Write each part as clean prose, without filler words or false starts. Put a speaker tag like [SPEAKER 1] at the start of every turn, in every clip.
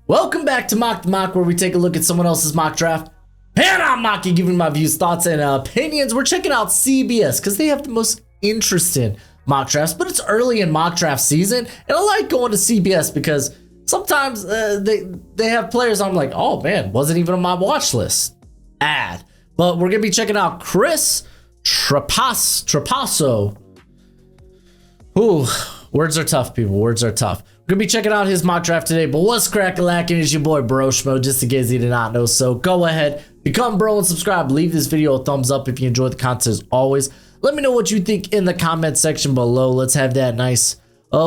[SPEAKER 1] Welcome back to Mock the Mock, where we take a look at someone else's mock draft. And I'm mocking, giving my views, thoughts, and opinions. We're checking out CBS because they have the most interesting mock drafts, but it's early in mock draft season, and I like going to CBS because sometimes they have players I'm like, oh man, wasn't even on my watch list. But we're gonna be checking out Chris Trapasso. Ooh, words are tough, people. Words are tough. We're gonna be checking out his mock draft today, but what's crack-a-lackin' is your boy Broshmo, just in case you did not know. So go ahead, become bro and subscribe. Leave this video a thumbs up if you enjoy the content as always. Let me know what you think in the comment section below. Let's have that nice,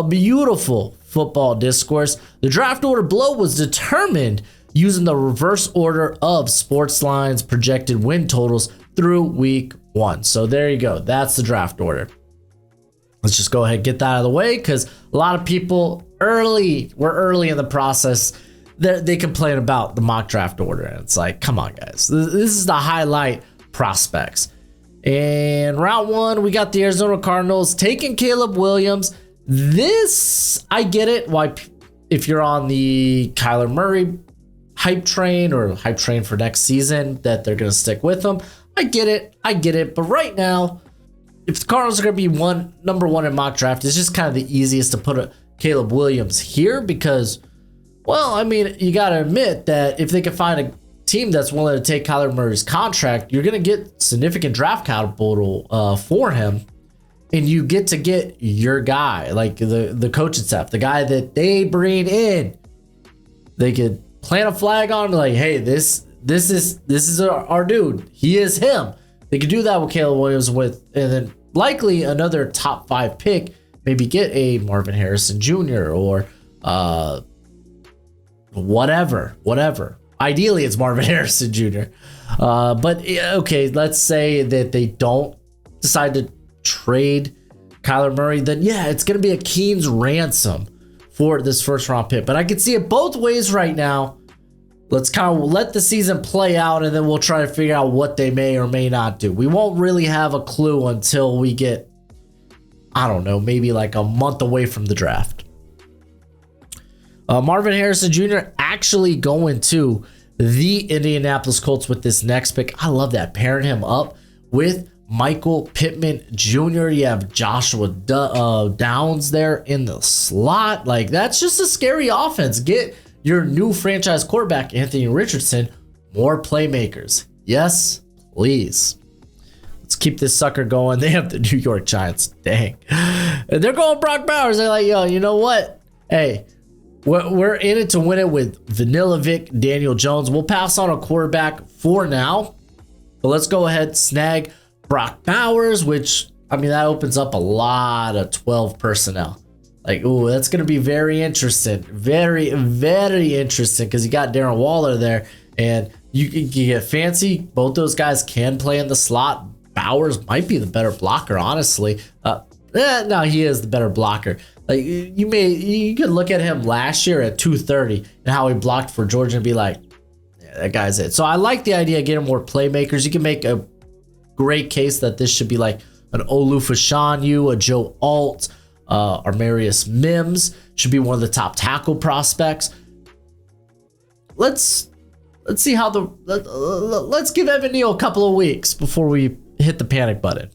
[SPEAKER 1] beautiful football discourse. The draft order below was determined using the reverse order of sports lines projected win totals through week 1. So there you go. That's the draft order. Let's just go ahead and get that out of the way because a lot of people we're early in the process. They complain about the mock draft order. And it's like, come on, guys. This is the highlight prospects. And round 1, we got the Arizona Cardinals taking Caleb Williams. This, I get it. Why, if you're on the Kyler Murray hype train or hype train for next season, that they're going to stick with him. I get it. But right now, if the Cardinals are going to be number one in mock draft, it's just kind of the easiest to put a Caleb Williams here because, well, I mean, you got to admit that if they can find a team that's willing to take Kyler Murray's contract, you're going to get significant draft capital for him, and you get your guy, like the coaching staff, the guy that they bring in. They could plant a flag on, like, hey, this is our dude. He is him. They could do that with Caleb Williams and then likely another top 5 pick, maybe get a Marvin Harrison Jr. or whatever. Ideally, it's Marvin Harrison Jr. But okay, let's say that they don't decide to trade Kyler Murray, then yeah, it's going to be a Keen's ransom for this first round pick. But I can see it both ways right now. Let's kind of let the season play out, and then we'll try to figure out what they may or may not do. We won't really have a clue until we get, I don't know, maybe like a month away from the draft. Marvin Harrison Jr. actually going to the Indianapolis Colts with this next pick. I love that. Pairing him up with Michael Pittman Jr. You have Joshua Downs there in the slot. Like, that's just a scary offense. Get your new franchise quarterback, Anthony Richardson, more playmakers. Yes, please. Let's keep this sucker going. They have the New York Giants. Dang. And they're going Brock Bowers. They're like, yo, you know what? Hey, we're in it to win it with Vanilla Vic, Daniel Jones. We'll pass on a quarterback for now. But let's go ahead, snag Brock Bowers, which, I mean, that opens up a lot of 12 personnel. Like, ooh, that's going to be very interesting. Very, very interesting because you got Darren Waller there, and you get fancy. Both those guys can play in the slot. Bowers might be the better blocker, honestly. No, he is the better blocker. Like, you could look at him last year at 230 and how he blocked for Georgia and be like, yeah, that guy's it. So I like the idea of getting more playmakers. You can make a great case that this should be like an Olu-Fashanu, a Joe Alt, Armarius Mims should be one of the top tackle prospects. Let's see how let's give Evan Neal a couple of weeks before we hit the panic button.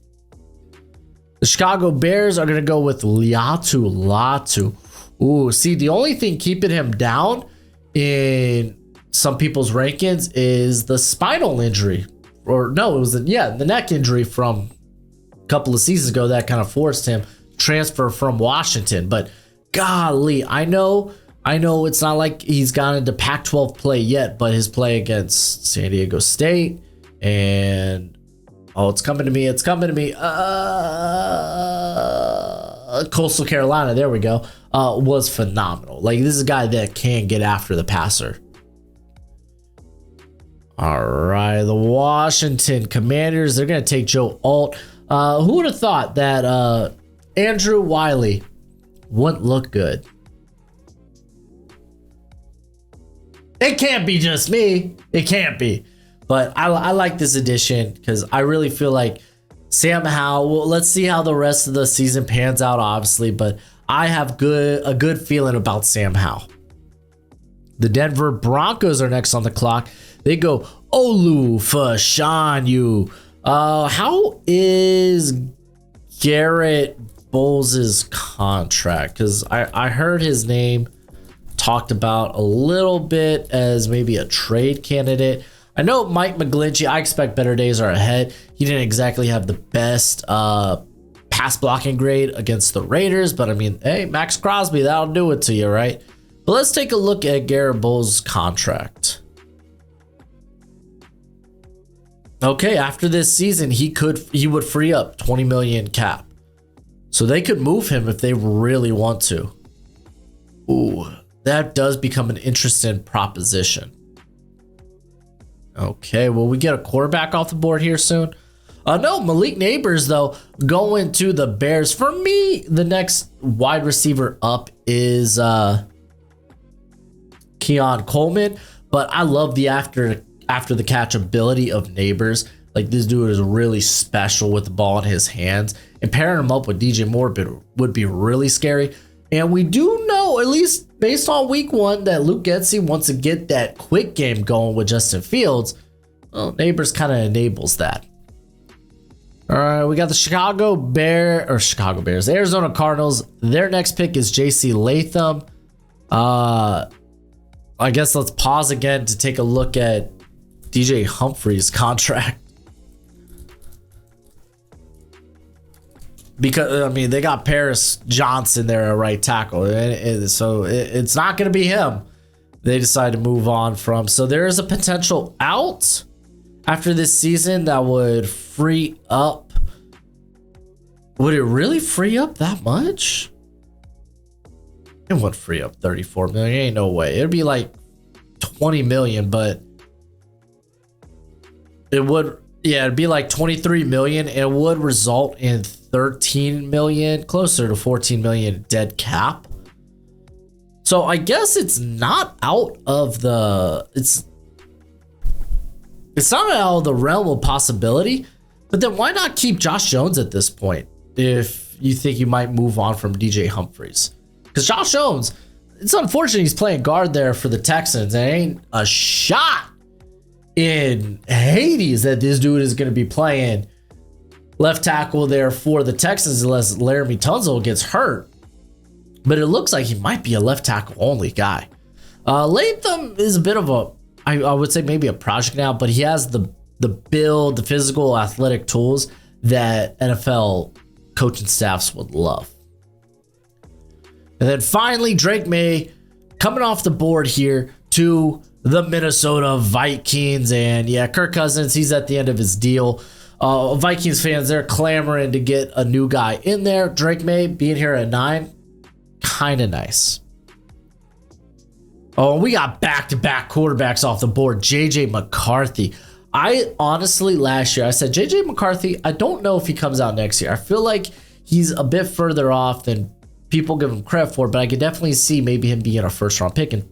[SPEAKER 1] The Chicago Bears are going to go with Latu. Ooh, see, the only thing keeping him down in some people's rankings is the spinal injury. Or no, it was the neck injury from a couple of seasons ago that kind of forced him transfer from Washington. But golly, I know it's not like he's gone into Pac-12 play yet, but his play against San Diego State and it's coming to me. Coastal Carolina, there we go, was phenomenal. Like, this is a guy that can get after the passer. All right, the Washington Commanders, they're going to take Joe Alt. Who would have thought that Andrew Wiley wouldn't look good? It can't be just me. It can't be. But I like this addition because I really feel like Sam Howell, well, let's see how the rest of the season pans out, obviously. But I have a good feeling about Sam Howell. The Denver Broncos are next on the clock. They go Olu Fashanyu. How is Garrett Bowles' contract? Because I heard his name talked about a little bit as maybe a trade candidate. I know Mike McGlinchey, I expect better days are ahead. He didn't exactly have the best pass blocking grade against the Raiders, but I mean, hey, Max Crosby, that'll do it to you, right? But let's take a look at Garrett Bowles' contract. Okay, after this season, he would free up 20 million cap. So they could move him if they really want to. Ooh, that does become an interesting proposition. Okay, will we get a quarterback off the board here soon? No, Malik Neighbors, though, going to the Bears. For me, the next wide receiver up is Keon Coleman, but I love the after the catch ability of Neighbors. Like, this dude is really special with the ball in his hands, and pairing him up with DJ Moore would be really scary. And we do know, at least based on week 1, that Luke Getsy wants to get that quick game going with Justin Fields. Well, Neighbors kind of enables that. All right, we got the Chicago Bears, the Arizona Cardinals. Their next pick is JC Latham. I guess let's pause again to take a look at DJ Humphrey's contract. Because, I mean, they got Paris Johnson there at right tackle. So it's not going to be him. They decide to move on from. So there is a potential out after this season that would free up. Would it really free up that much? It would free up 34 million. Ain't no way. It'd be like 20 million, but it would, yeah, it'd be like 23 million. It would result in 13 million, closer to 14 million dead cap. So I guess it's not out of the, it's not out of the realm of possibility. But then why not keep Josh Jones at this point if you think you might move on from DJ Humphries? Because Josh Jones, it's unfortunate he's playing guard there for the Texans. There ain't a shot in Hades that this dude is going to be playing left tackle there for the Texans unless Laramie Tunsil gets hurt. But it looks like he might be a left tackle only guy. Latham is a bit of a, I would say maybe a project now, but he has the build, the physical, athletic tools that NFL coaching staffs would love. And then finally, Drake Maye coming off the board here to the Minnesota Vikings. And yeah, Kirk Cousins, he's at the end of his deal. Vikings fans, they're clamoring to get a new guy in there. Drake Maye being here at 9, kind of nice. Oh, we got back-to-back quarterbacks off the board. JJ McCarthy. I honestly, last year, I said, JJ McCarthy, I don't know if he comes out next year. I feel like he's a bit further off than people give him credit for, but I could definitely see maybe him being a first-round pick in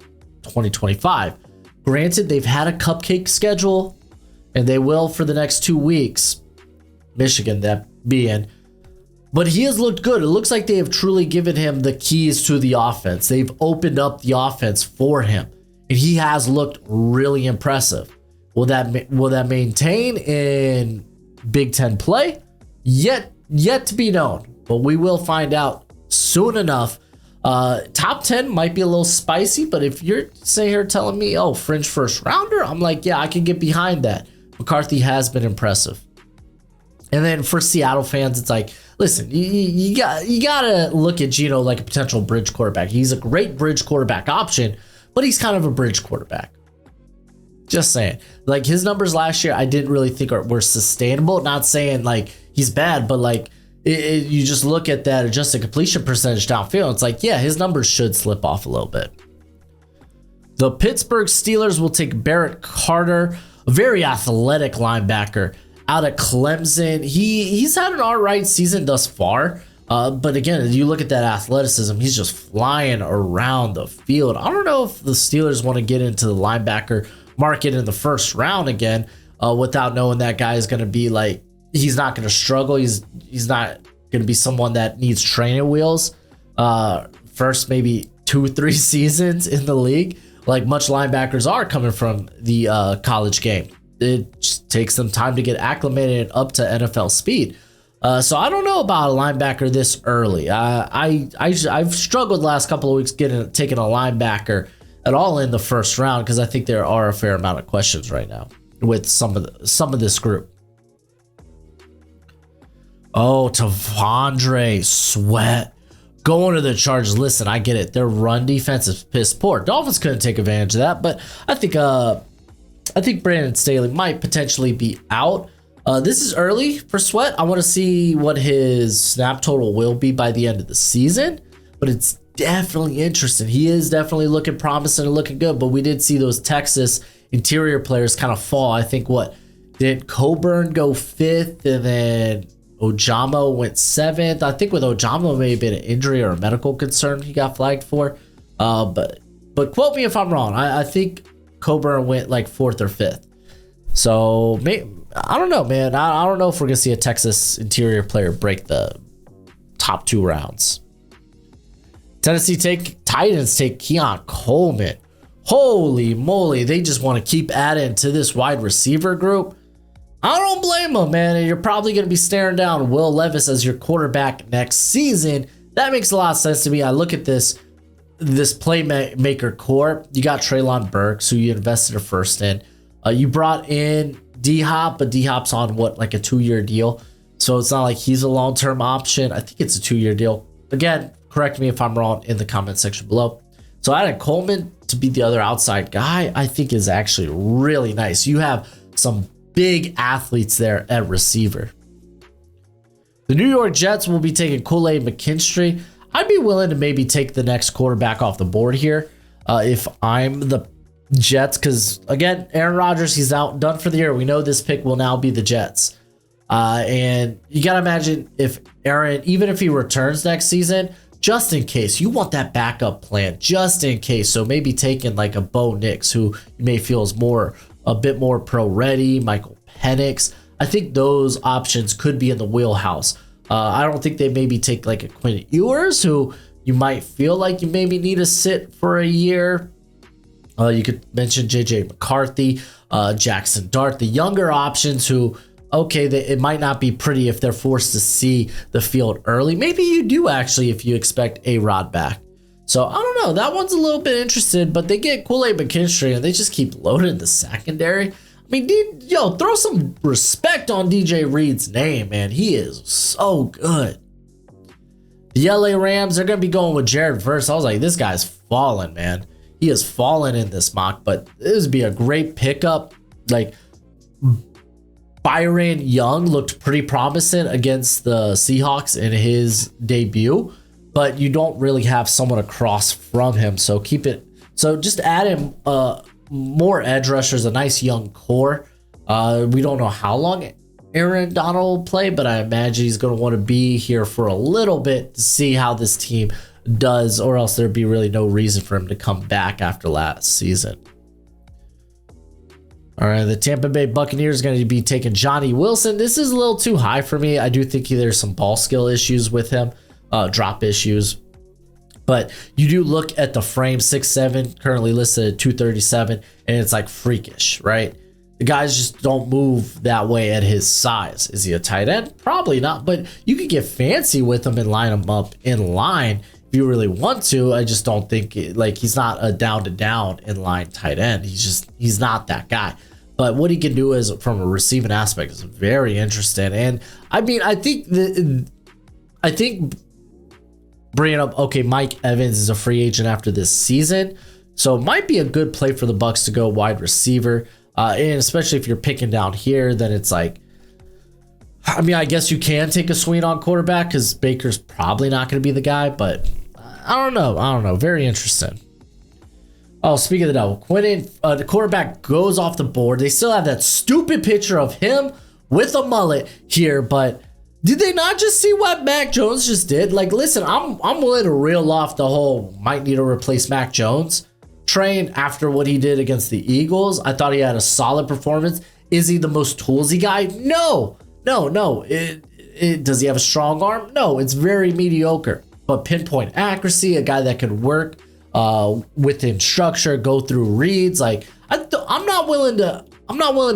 [SPEAKER 1] 2025. Granted, they've had a cupcake schedule, and they will for the next 2 weeks. Michigan, that being. But he has looked good. It looks like they have truly given him the keys to the offense. They've opened up the offense for him, and he has looked really impressive. Will that maintain in Big Ten play? Yet to be known, but we will find out soon enough. Top 10 might be a little spicy, but if you're sitting here telling me, oh, fringe first rounder, I'm like, yeah, I can get behind that. McCarthy has been impressive. And then for Seattle fans, it's like, listen, you gotta look at Geno like a potential bridge quarterback. He's a great bridge quarterback option, but he's kind of a bridge quarterback. Just saying. Like, his numbers last year, I didn't really think were sustainable. Not saying like he's bad, but like you just look at that adjusted completion percentage downfield. It's like, yeah, his numbers should slip off a little bit. The Pittsburgh Steelers will take Barrett Carter, a very athletic linebacker out of Clemson. He's had an all right season thus far. But again, you look at that athleticism, he's just flying around the field. I don't know if the Steelers want to get into the linebacker market in the first round again without knowing that guy is going to be like, he's not going to struggle. He's not going to be someone that needs training wheels first maybe 2-3 seasons in the league. like much linebackers are coming from the college game. It just takes them time to get acclimated and up to NFL speed. So I don't know about a linebacker this early. I've struggled the last couple of weeks taking a linebacker at all in the first round because I think there are a fair amount of questions right now with some of this group. Oh, T'Vondre Sweat going to the Chargers. Listen, I get it. Their run defense is piss poor. Dolphins couldn't take advantage of that, but I think Brandon Staley might potentially be out. This is early for Sweat. I want to see what his snap total will be by the end of the season, but it's definitely interesting. He is definitely looking promising and looking good, but we did see those Texas interior players kind of fall. I think did Coburn go 5th and then Ojamo went 7th. I think with Ojamo may have been an injury or a medical concern he got flagged for. But quote me if I'm wrong. I think Coburn went like 4th or 5th. So I don't know, man. I don't know if we're gonna see a Texas interior player break the top 2 rounds. Tennessee Titans take Keon Coleman. Holy moly, they just want to keep adding to this wide receiver group. I don't blame them, man. And you're probably going to be staring down Will Levis as your quarterback next season. That makes a lot of sense to me. I look at this playmaker core. You got Treylon Burks, who you invested a first in. You brought in D-Hop, but D-Hop's on like a 2-year deal. So it's not like he's a long-term option. I think it's a 2-year deal. Again, correct me if I'm wrong in the comment section below. So adding Coleman to be the other outside guy, I think is actually really nice. You have some big athletes there at receiver. The New York Jets will be taking Kool-Aid McKinstry. I'd be willing to maybe take the next quarterback off the board here if I'm the Jets, because again, Aaron Rodgers, he's out, done for the year. We know this pick will now be the Jets. And you got to imagine if Aaron, even if he returns next season, just in case, you want that backup plan, just in case. So maybe taking like a Bo Nix, who you may feel is a bit more pro ready, Michael Penix. I think those options could be in the wheelhouse. I don't think they maybe take like a Quinn Ewers, who you might feel like you maybe need to sit for a year. You could mention JJ McCarthy, Jackson Dart, the younger options who, okay, it might not be pretty if they're forced to see the field early. Maybe you do actually if you expect A-Rod back. So I don't know. That one's a little bit interested, but they get Kool-Aid McKinstry and they just keep loading the secondary. I mean, throw some respect on DJ Reed's name, man. He is so good. The LA Rams, they're going to be going with Jared Verse. I was like, this guy's fallen, man. He has fallen in this mock, but this would be a great pickup. Like, Byron Young looked pretty promising against the Seahawks in his debut, but you don't really have someone across from him. So just add him more edge rushers, a nice young core. We don't know how long Aaron Donald will play, but I imagine he's going to want to be here for a little bit to see how this team does, or else there'd be really no reason for him to come back after last season. All right, the Tampa Bay Buccaneers are going to be taking Johnny Wilson. This is a little too high for me. I do think there's some ball skill issues with him, drop issues. But you do look at the frame, 6'7", currently listed at 237, and it's like freakish, right? The guys just don't move that way at his size. Is he a tight end? Probably not, but you could get fancy with him and line him up in line if you really want to. I just don't think he's not a down-to-down in-line tight end. He's not that guy. But what he can do is from a receiving aspect is very interesting. And I mean, I think bringing up, okay, Mike Evans is a free agent after this season, so it might be a good play for the Bucs to go wide receiver. And especially if you're picking down here, then it's like, I mean, I guess you can take a swing on quarterback because Baker's probably not going to be the guy, but I don't know. Very interesting. Oh, speaking of the devil, the quarterback goes off the board. They still have that stupid picture of him with a mullet here, but did they not just see what Mac Jones just did? Like, listen, I'm willing to reel off the whole might need to replace Mac Jones train after what he did against the Eagles. I thought he had a solid performance. Is he the most toolsy guy? No. Does he have a strong arm? No, it's very mediocre. But pinpoint accuracy, a guy that could work within structure, go through reads. Like I'm not willing to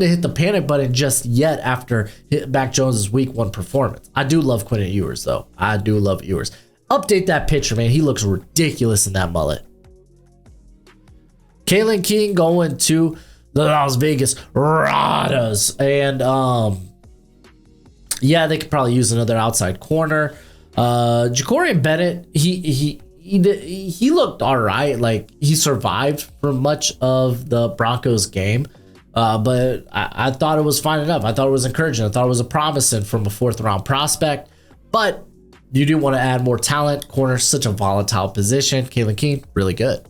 [SPEAKER 1] hit the panic button just yet after Mac Jones's week 1 performance. I do love Quentin Ewers though. I do love Ewers. Update that picture, man. He looks ridiculous in that mullet. Kalen King going to the Las Vegas Raiders, and yeah, they could probably use another outside corner. Jacorian Bennett, he looked all right. Like he survived for much of the Broncos game, but I thought it was fine enough. I thought it was encouraging. I thought it was a promising from a 4th round prospect, but you do want to add more talent. Corner, such a volatile position. Kalen King, really good.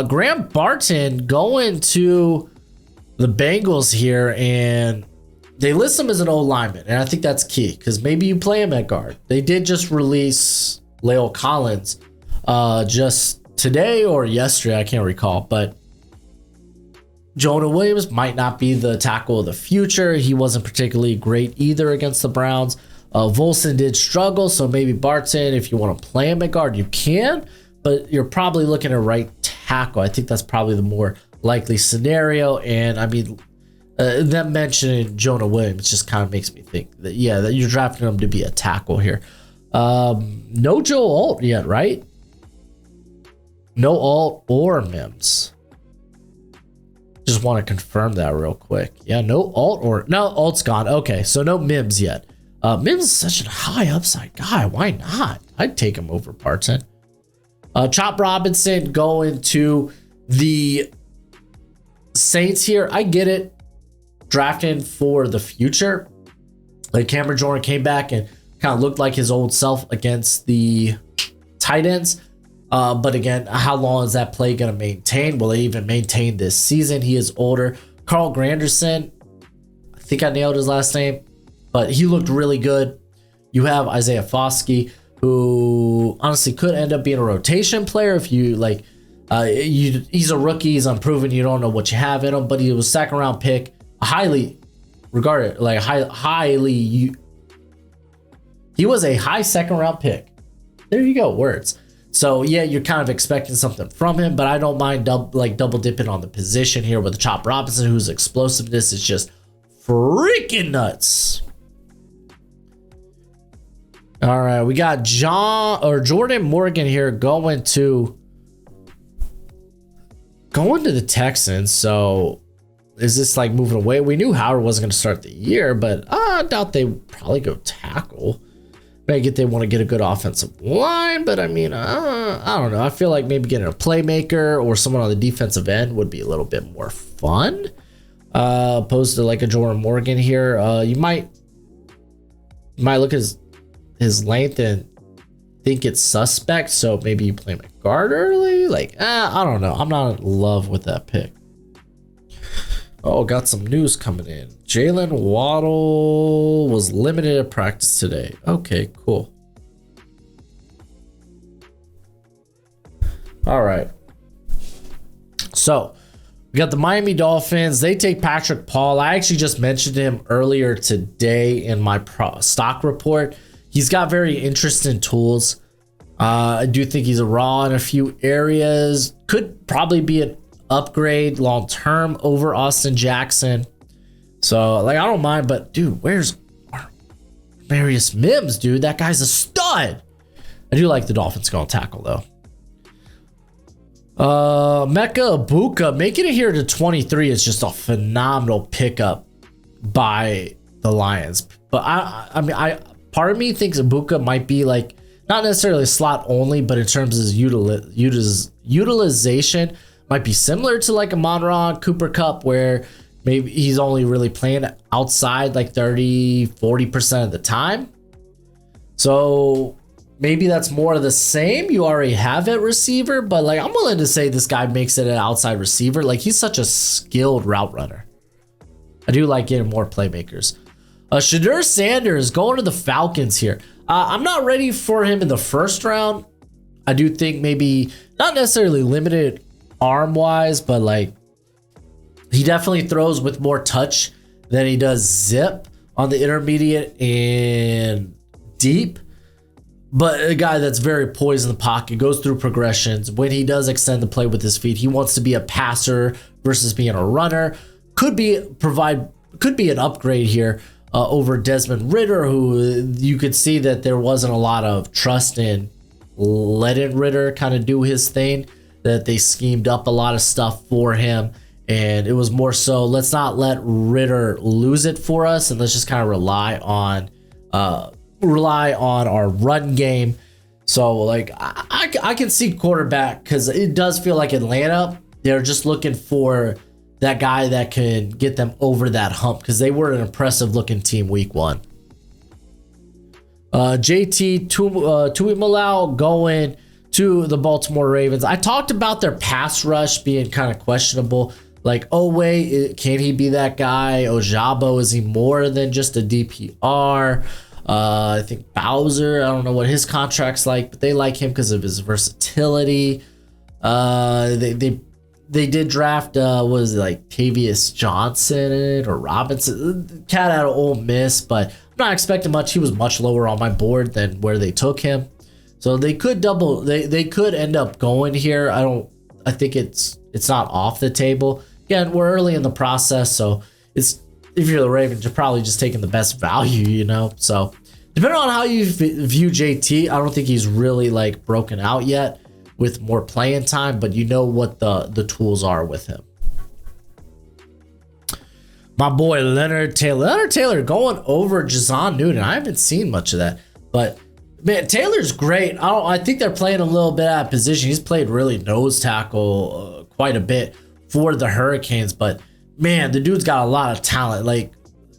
[SPEAKER 1] Graham Barton going to the Bengals here, and they list him as an old lineman, and I think that's key because maybe you play him at guard. They did just release La'el Collins just today or yesterday, I can't recall, but Jonah Williams might not be the tackle of the future. He wasn't particularly great either against the Browns. Volson did struggle, so maybe Barton, if you want to play him at guard, you can, but you're probably looking at right tackle. I think that's probably the more likely scenario, and I mean, them mentioning Jonah Williams just kind of makes me think that, yeah, that you're drafting him to be a tackle here. No Joe Alt yet, right? No Alt or Mims. Just want to confirm that real quick. Yeah, no Alt or... No, Alt's gone. Okay, so no Mims yet. Mims is such a high upside guy. Why not? I'd take him over Barton. Chop Robinson going to the Saints here. I get it. Drafting for the future. Like Cameron Jordan came back and kind of looked like his old self against the tight ends. But again, how long is that play going to maintain? Will they even maintain this season? He is older. Carl Granderson, I think I nailed his last name, but he looked really good. You have Isaiah Foskey, who honestly could end up being a rotation player if you like. He's a rookie. He's unproven. You don't know what you have in him, but he was a 2nd round pick, highly regarded, like highly. He was a high 2nd round pick. There you go, words. So yeah, you're kind of expecting something from him, but I don't mind double dipping on the position here with Chop Robinson, whose explosiveness is just freaking nuts. All right, we got Jordan Morgan here going to the Texans. So is this like moving away? We knew Howard wasn't going to start the year, but I doubt they probably go tackle. Maybe they want to get a good offensive line, but I mean, I don't know. I feel like maybe getting a playmaker or someone on the defensive end would be a little bit more fun, opposed to like a Jordan Morgan here. You might look at his length and think it's suspect, so maybe you play him at guard early. Like, I don't know. I'm not in love with that pick. Oh, got some news coming in. Jalen Waddle was limited at practice today. Okay, cool. All right. So we got the Miami Dolphins. They take Patrick Paul. I actually just mentioned him earlier today in my stock report. He's got very interesting tools. I do think he's a raw in a few areas. Could probably be an upgrade long term over Austin Jackson. So like, I don't mind, but dude, where's Marius Mims, dude? That guy's a stud. I do like the Dolphins going tackle though. Mecca Ibuka making it here to 23 is just a phenomenal pickup by the Lions. But I mean, part of me thinks Ibuka might be like not necessarily slot only, but in terms of utilization, might be similar to like a Monron Cooper Kupp, where maybe he's only really playing outside like 30-40% of the time. So maybe that's more of the same you already have at receiver, but like I'm willing to say this guy makes it an outside receiver. Like he's such a skilled route runner. I do like getting more playmakers. Shadur Sanders going to the Falcons here. I'm not ready for him in the first round. I do think maybe not necessarily limited arm wise, but like he definitely throws with more touch than he does zip on the intermediate and deep. but a guy that's very poised in the pocket, goes through progressions. When he does extend the play with his feet, he wants to be a passer versus being a runner. Could be an upgrade here over Desmond Ridder, who you could see that there wasn't a lot of trust in letting Ridder kind of do his thing, that they schemed up a lot of stuff for him. And it was more so, let's not let Ridder lose it for us, and let's just kind of rely on our run game. So like I can see quarterback, because it does feel like Atlanta, they're just looking for that guy that can get them over that hump, because they were an impressive looking team week 1. JT Tuimoloau going to the Baltimore Ravens. I talked about their pass rush being kind of questionable. Like, oh wait, can he be that guy? Ojabo, is he more than just a DPR? I think Bowser, I don't know what his contract's like, but they like him because of his versatility. They did draft was it like Tavius Johnson or Robinson, cat out of Ole Miss, but I'm not expecting much. He was much lower on my board than where they took him, so they could they could end up going here. I think it's not off the table. Again, we're early in the process, so it's, if you're the Ravens, you're probably just taking the best value, so depending on how you view JT, I don't think he's really like broken out yet with more playing time, but you know what the tools are with him. My boy Leonard Taylor going over Jazon Newton. I haven't seen much of that, but man, Taylor's great. I think they're playing a little bit out of position. He's played really nose tackle quite a bit for the Hurricanes, but man, the dude's got a lot of talent. Like,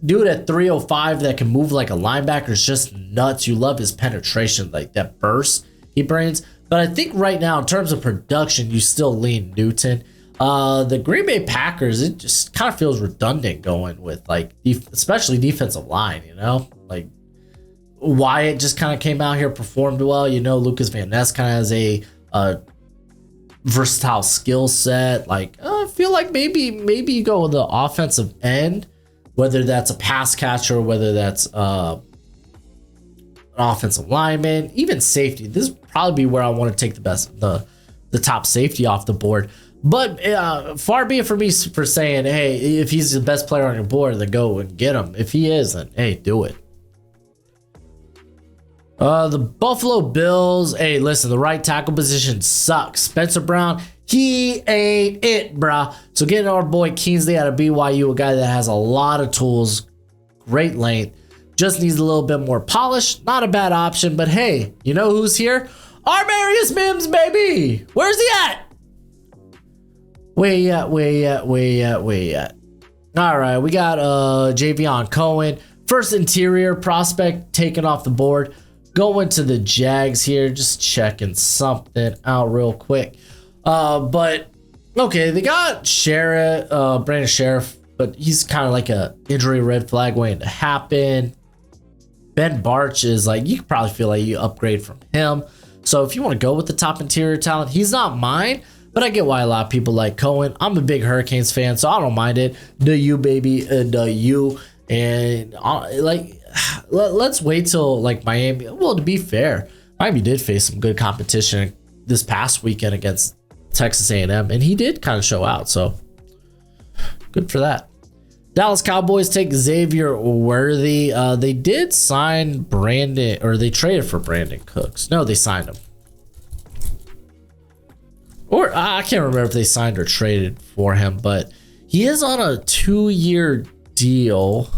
[SPEAKER 1] dude at 305 that can move like a linebacker is just nuts. You love his penetration, like that burst he brings. But I think right now, in terms of production, you still lean Newton. The Green Bay Packers, it just kind of feels redundant going with like, especially defensive line, like Wyatt just kind of came out here, performed well. Lucas Van Ness kind of has a versatile skill set. Like, I feel like maybe you go with the offensive end, whether that's a pass catcher, whether that's an offensive lineman, even safety. This would probably be where I want to take the top safety off the board. But far be it for me for saying, hey, if he's the best player on your board, then go and get him. If he is, then hey, do it. The Buffalo Bills, hey, listen, the right tackle position sucks. Spencer Brown, he ain't it, bruh. So getting our boy Kingsley out of BYU, a guy that has a lot of tools, great length, just needs a little bit more polish. Not a bad option, but hey, you know who's here? Armarius Mims, baby. Where's he at? Where at? All right, we got Javion Cohen, first interior prospect taken off the board. Going to the Jags here, just checking something out real quick. But okay, they got Brandon Sheriff, but he's kind of like a injury red flag waiting to happen. Ben Barch is like, you could probably feel like you upgrade from him. So if you want to go with the top interior talent, he's not mine, but I get why a lot of people like Cohen. I'm a big Hurricanes fan, so I don't mind it. The U, baby, the U. And let's wait till like Miami. Well, to be fair, Miami did face some good competition this past weekend against Texas A&M, and he did kind of show out. So good for that. Dallas Cowboys take Xavier Worthy. They did sign Brandon, or they traded for Brandon Cooks. No, they signed him. Or I can't remember if they signed or traded for him, but he is on a 2-year deal.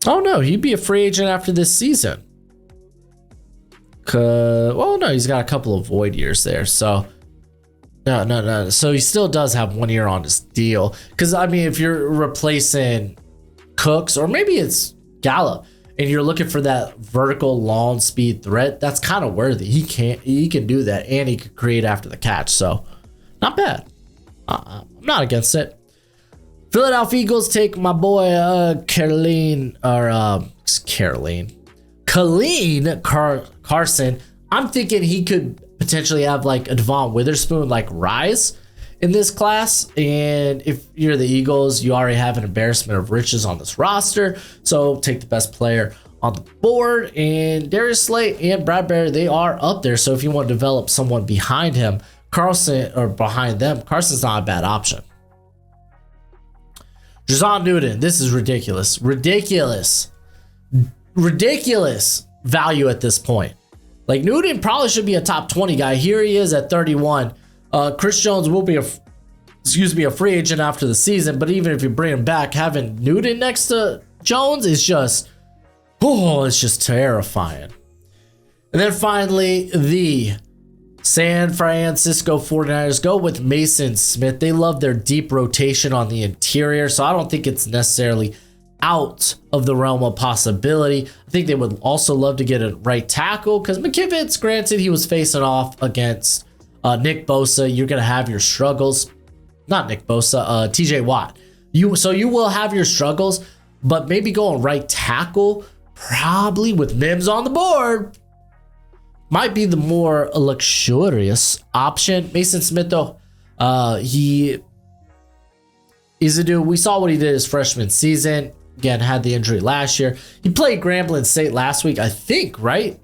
[SPEAKER 1] Oh no, he'd be a free agent after this season. Well, no, he's got a couple of void years there. So no. So he still does have 1 year on his deal. Because I mean, if you're replacing Cooks, or maybe it's Gallup, and you're looking for that vertical long speed threat, that's kind of Worthy. He can do that, and he can create after the catch. So not bad. I'm not against it. Philadelphia Eagles take my boy Khalil Carson. I'm thinking he could potentially have like a Devon Witherspoon like rise in this class. And if you're the Eagles, you already have an embarrassment of riches on this roster. So take the best player on the board. And Darius Slay and Bradbury, they are up there. So if you want to develop someone behind him, Carson's not a bad option. Jason Newton, this is ridiculous. Ridiculous value at this point. Like, Newton probably should be a top 20 guy. Here he is at 31. Chris Jones will be a free agent after the season, but even if you bring him back, having Newton next to Jones is just, it's just terrifying. And then finally, the San Francisco 49ers go with Mason Smith. They love their deep rotation on the interior, so I don't think it's necessarily out of the realm of possibility. I think they would also love to get a right tackle, because McKivitz, granted, he was facing off against Nick Bosa. You're going to have your struggles. Not Nick Bosa, TJ Watt. So you will have your struggles, but maybe going right tackle, probably with Mims on the board, might be the more luxurious option. Mason Smith, though, he is a dude. We saw what he did his freshman season. Again, had the injury last year. He played Grambling State last week, I think, right?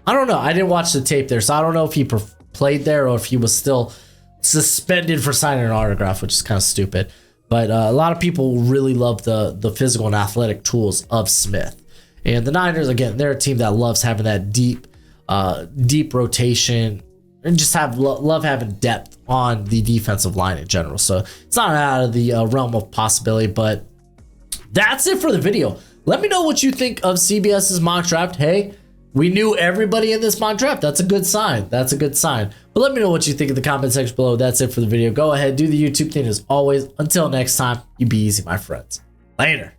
[SPEAKER 1] I don't know. I didn't watch the tape there, so I don't know if he played there or if he was still suspended for signing an autograph, which is kind of stupid. But a lot of people really love the physical and athletic tools of Smith. And the Niners, again, they're a team that loves having that deep rotation and just love having depth on the defensive line in general. So it's not out of the realm of possibility, but that's it for the video. Let me know what you think of CBS's mock draft. Hey, we knew everybody in this mock draft. That's a good sign. That's a good sign. But let me know what you think in the comment section below. That's it for the video. Go ahead, do the YouTube thing as always. Until next time, you be easy, my friends. Later.